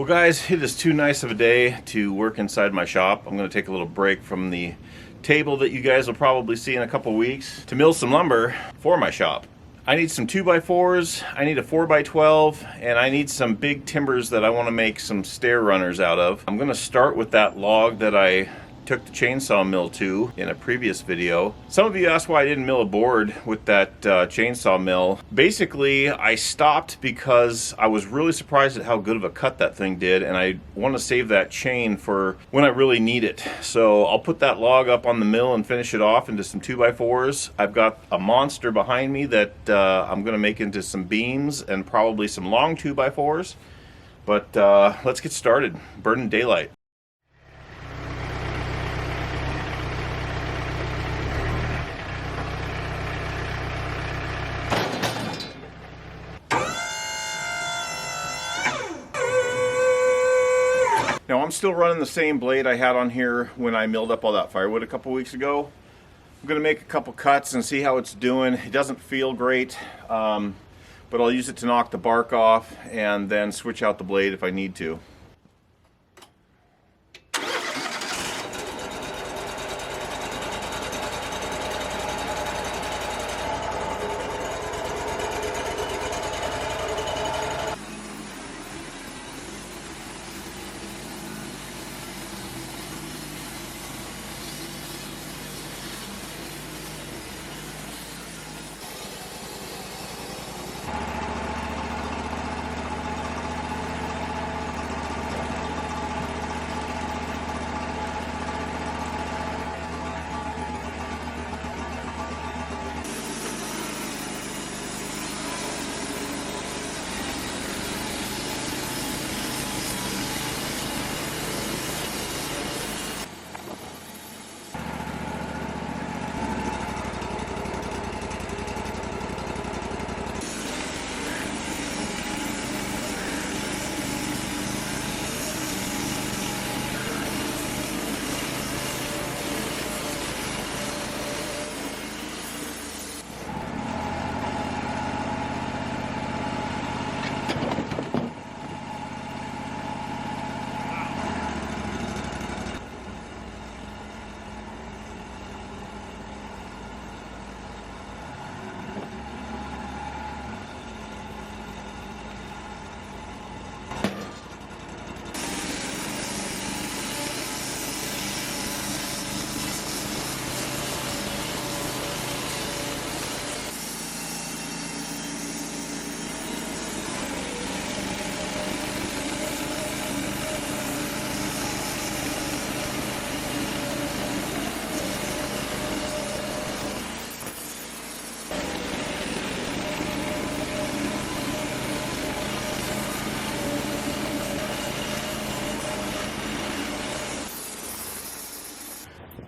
Well guys, it is too nice of a day to work inside my shop. I'm going to take a little break from the table that you guys will probably see in a couple weeks to mill some lumber for my shop. I need some 2x4s, I need a 4x12, and I need some big timbers that I want to make some stair runners out of. I'm going to start with that log that I took the chainsaw mill to in a previous video. Some of you asked why I didn't mill a board with that chainsaw mill. Basically, I stopped because I was really surprised at how good of a cut that thing did, and I want to save that chain for when I really need it. So I'll put that log up on the mill and finish it off into some 2x4s. I've got a monster behind me that I'm going to make into some beams and probably some long 2x4s. But let's get started. Burning daylight. Now I'm still running the same blade I had on here when I milled up all that firewood a couple weeks ago. I'm going to make a couple cuts and see how it's doing. It doesn't feel great, but I'll use it to knock the bark off and then switch out the blade if I need to.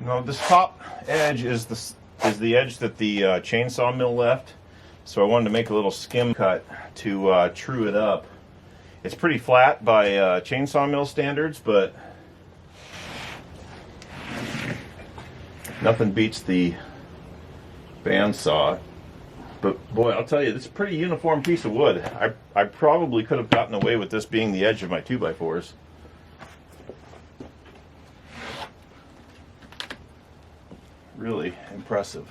Now this top edge is the edge that the chainsaw mill left, so I wanted to make a little skim cut to true it up. It's pretty flat by chainsaw mill standards, but nothing beats the bandsaw. But boy, I'll tell you, this is a pretty uniform piece of wood. I probably could have gotten away with this being the edge of my 2x4s. Really impressive.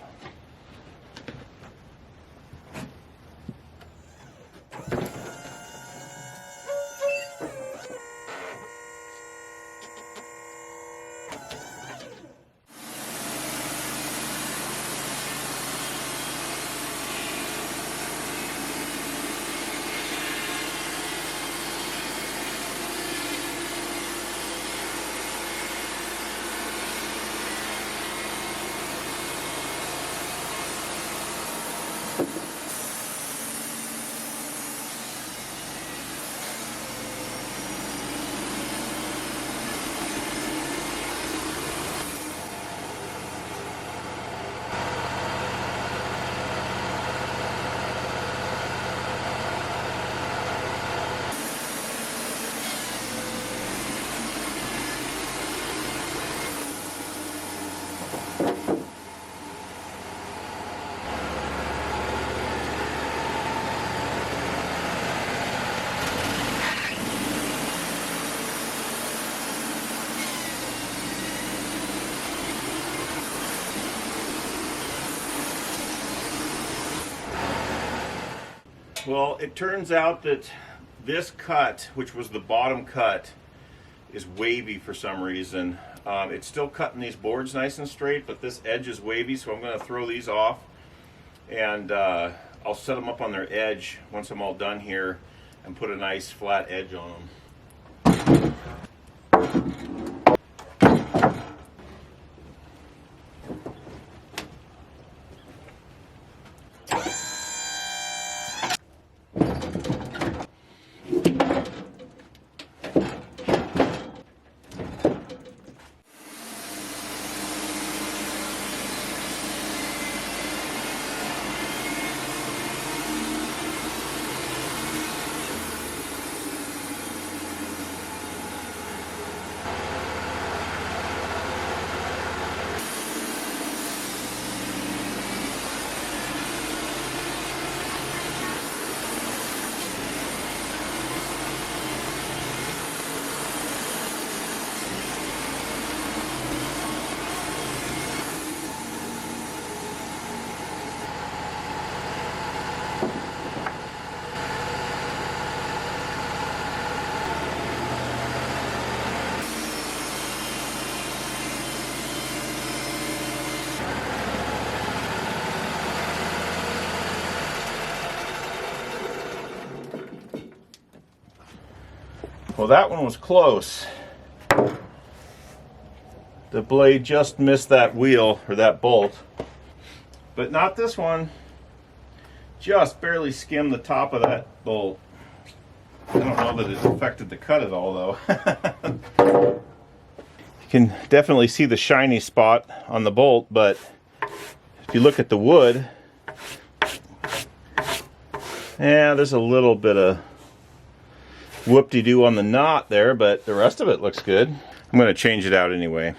Well, it turns out that this cut, which was the bottom cut, is wavy for some reason. It's still cutting these boards nice and straight, but this edge is wavy, so I'm going to throw these off, and I'll set them up on their edge once I'm all done here and put a nice flat edge on them. Well, that one was close. The blade just missed that wheel, or that bolt. But not this one. Just barely skimmed the top of that bolt. I don't know that it affected the cut at all, though. You can definitely see the shiny spot on the bolt, but if you look at the wood, yeah, there's a little bit of whoop-de-doo on the knot there, but the rest of it looks good. I'm going to change it out anyway.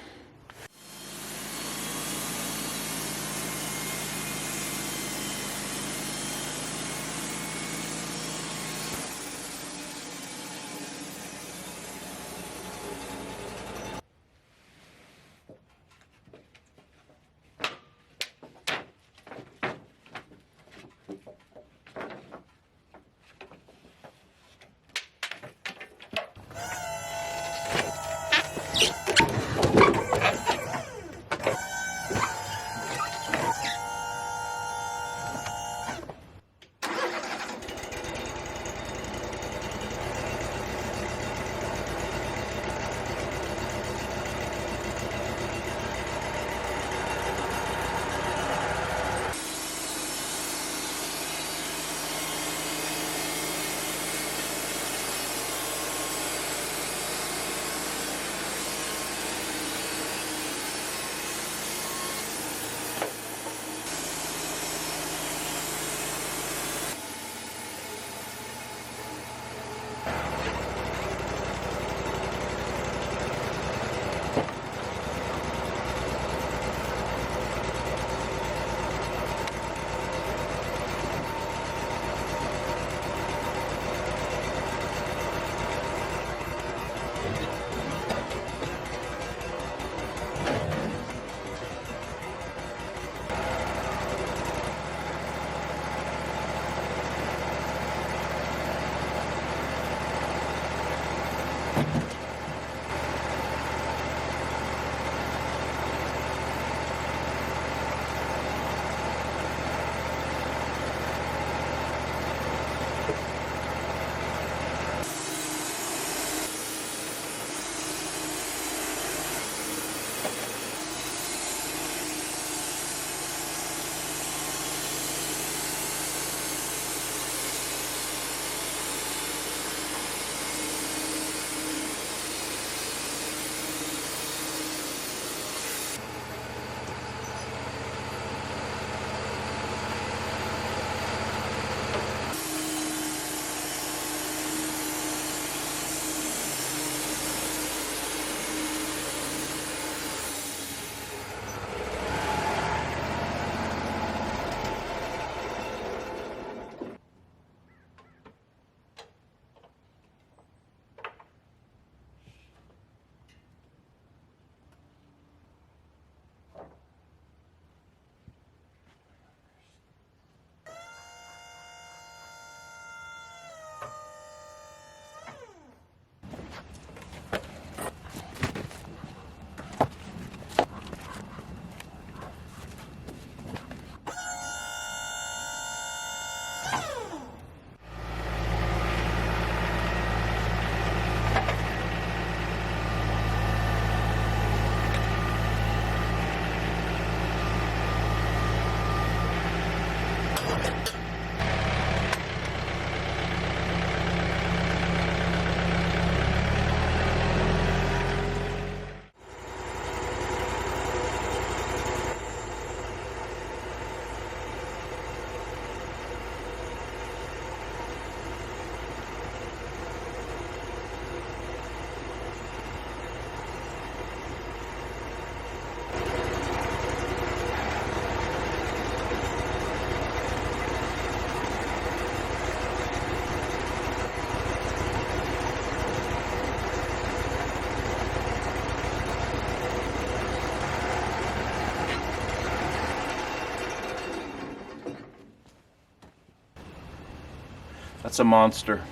That's a monster.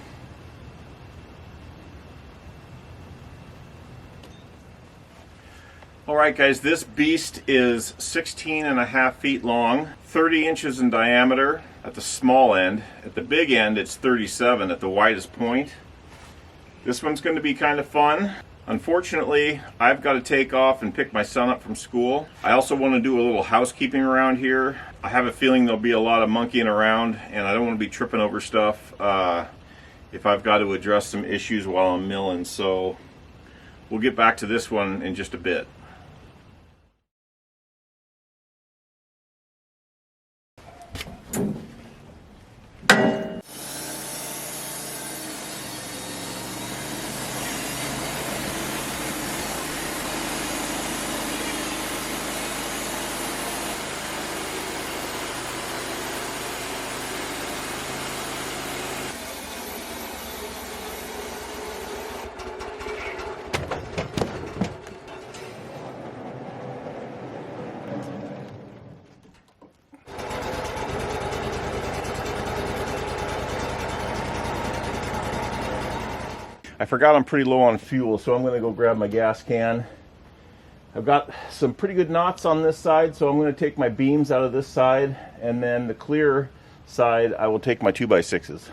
Alright guys, this beast is 16.5 feet long, 30 inches in diameter at the small end. At the big end it's 37 at the widest point. This one's going to be kind of fun. Unfortunately, I've got to take off and pick my son up from school. I also want to do a little housekeeping around here. I have a feeling there'll be a lot of monkeying around, and I don't want to be tripping over stuff if I've got to address some issues while I'm milling. So we'll get back to this one in just a bit. I forgot I'm pretty low on fuel, so I'm going to go grab my gas can. I've got some pretty good knots on this side, so I'm going to take my beams out of this side, and then the clear side I will take my 2x6s.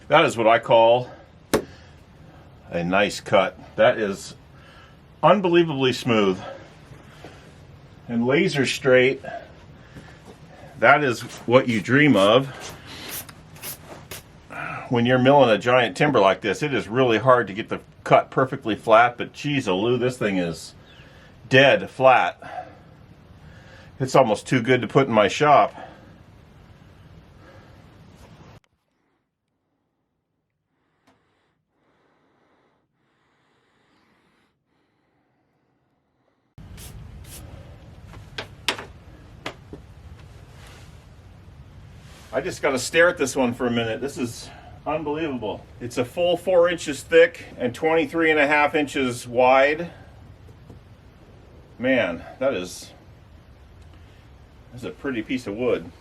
That is what I call a nice cut. That is unbelievably smooth and laser straight. That is what you dream of when you're milling a giant timber like this. It is really hard to get the cut perfectly flat, but geez, Lou, this thing is dead flat. It's almost too good to put in my shop. I just got to stare at this one for a minute. This is unbelievable. It's a full 4 inches thick and 23.5 inches wide. Man, that's a pretty piece of wood.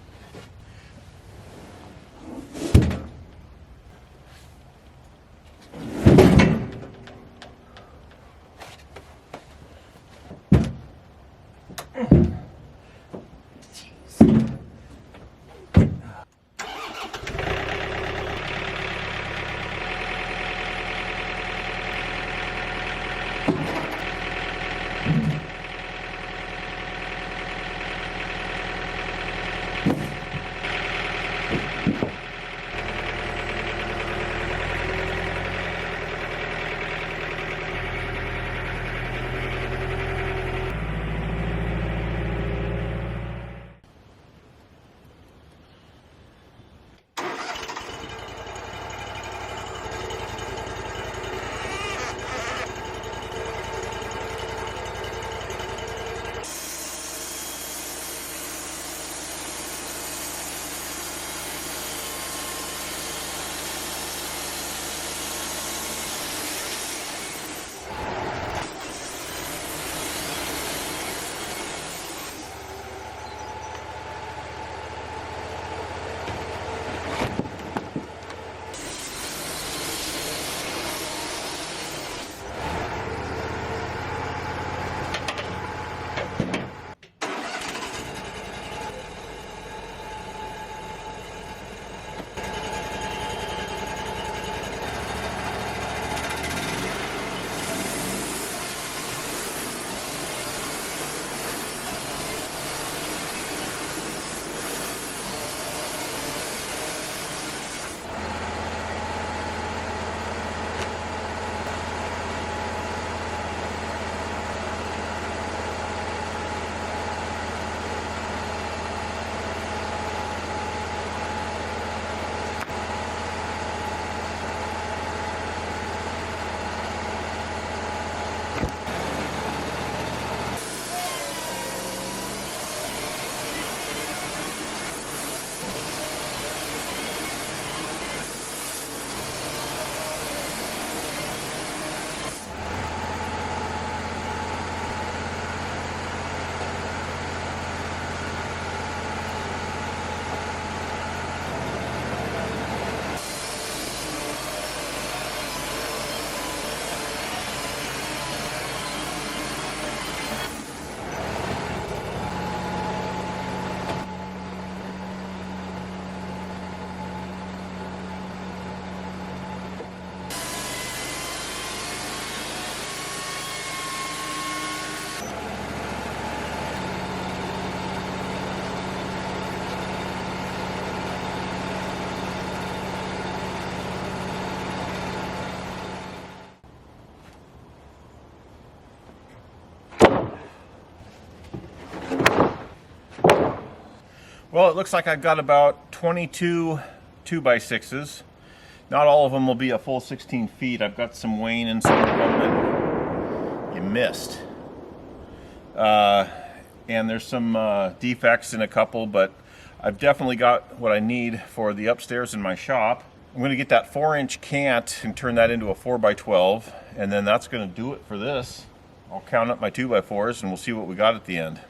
Well, it looks like I've got about 22 2x6s. Not all of them will be a full 16 feet. I've got some wane in some of them that you missed. And there's some defects in a couple, but I've definitely got what I need for the upstairs in my shop. I'm going to get that 4-inch cant and turn that into a 4x12, and then that's going to do it for this. I'll count up my 2x4s and we'll see what we got at the end.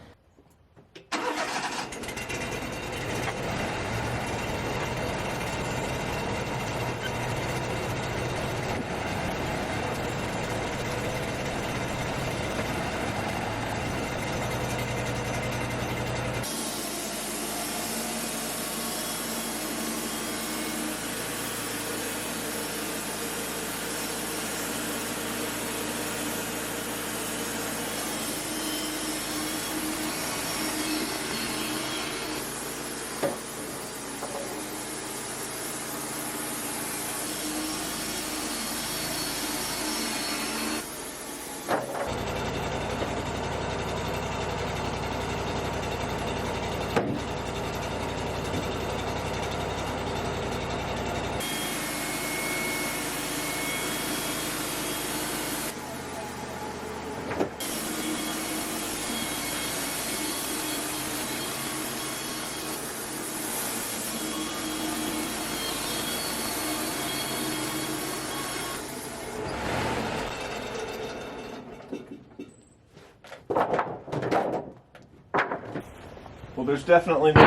Well, there's definitely no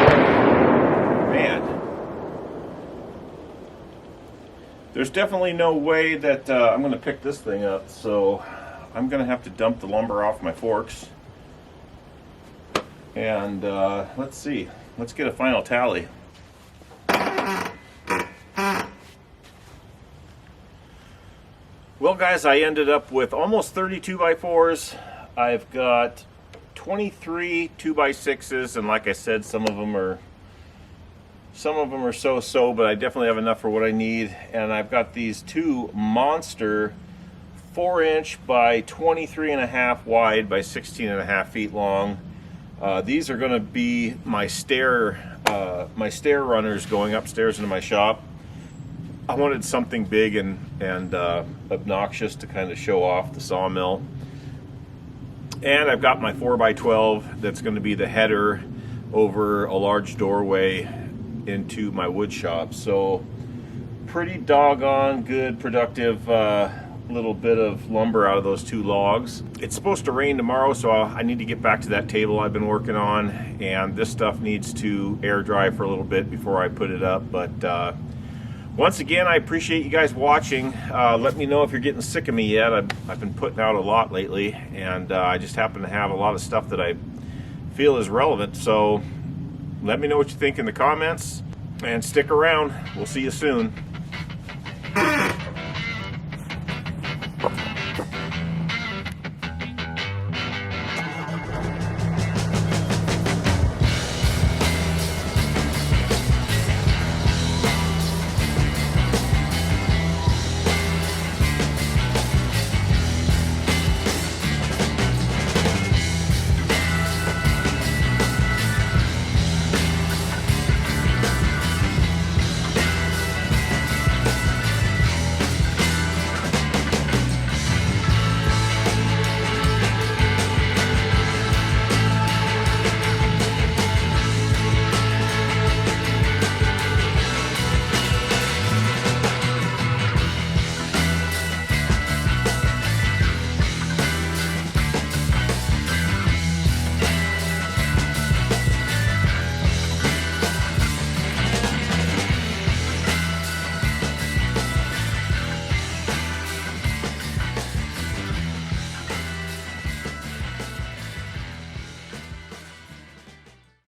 man. There's definitely no way that I'm going to pick this thing up, so I'm going to have to dump the lumber off my forks. And let's see. Let's get a final tally. Well, guys, I ended up with almost 30 2x4s. I've got 23 2x6s, and like I said, some of them are so-so, but I definitely have enough for what I need. And I've got these two monster 4-inch by 23.5 wide by 16.5 feet long. These are going to be my stair runners going upstairs into my shop. I wanted something big and obnoxious to kind of show off the sawmill. And I've got my 4x12 that's going to be the header over a large doorway into my wood shop. So pretty doggone good, productive little bit of lumber out of those two logs. It's supposed to rain tomorrow, so I need to get back to that table I've been working on, and this stuff needs to air dry for a little bit before I put it up. But once again, I appreciate you guys watching. Let me know if you're getting sick of me yet. I've been putting out a lot lately, and I just happen to have a lot of stuff that I feel is relevant. So let me know what you think in the comments, and stick around. We'll see you soon.